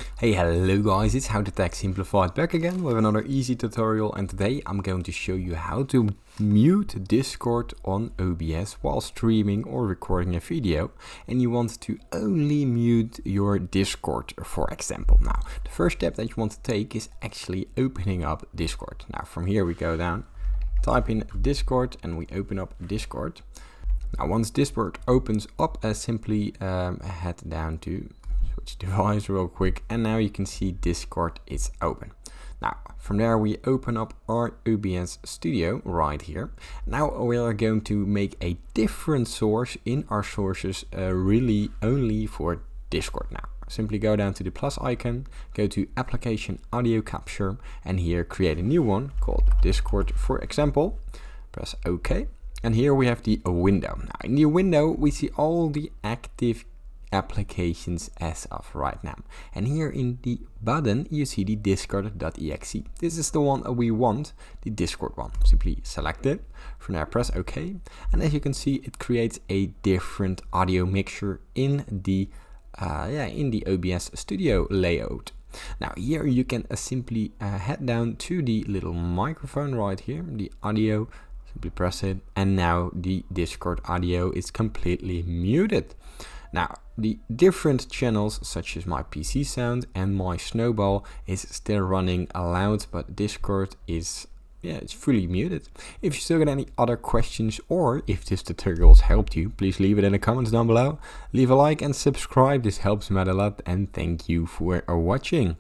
Hey, hello guys, it's How to Tech Simplified back again with another easy tutorial, and today I'm going to show you how to mute Discord on OBS while streaming or recording a video, and you want to only mute your Discord, for example. Now, the first step that you want to take is actually opening up Discord. Now, from here we go down, type in Discord, and we open up Discord. Now, once Discord opens up, simply head down to switch device real quick, and now you can see Discord is open. Now from there we open up our OBS studio right here. Now we are going to make a different source in our sources, really only for Discord. Now simply go down to the plus icon, go to application audio capture, and here create a new one called Discord, for example. Press OK, and here we have the window. Now in the window we see all the active applications as of right now, and here in the button you see the discord.exe. This is the one we want, the Discord one. Simply select it, from there press OK, and as you can see it creates a different audio mixture in the OBS studio layout. Now here you can simply head down to the little microphone right here, the audio, simply press it, and now the Discord audio is completely muted. Now, the different channels such as my PC sound and my snowball is still running loud, but Discord is, it's fully muted. If you still got any other questions, or if this tutorial has helped you, please leave it in the comments down below. Leave a like and subscribe, this helps me out a lot, and thank you for watching.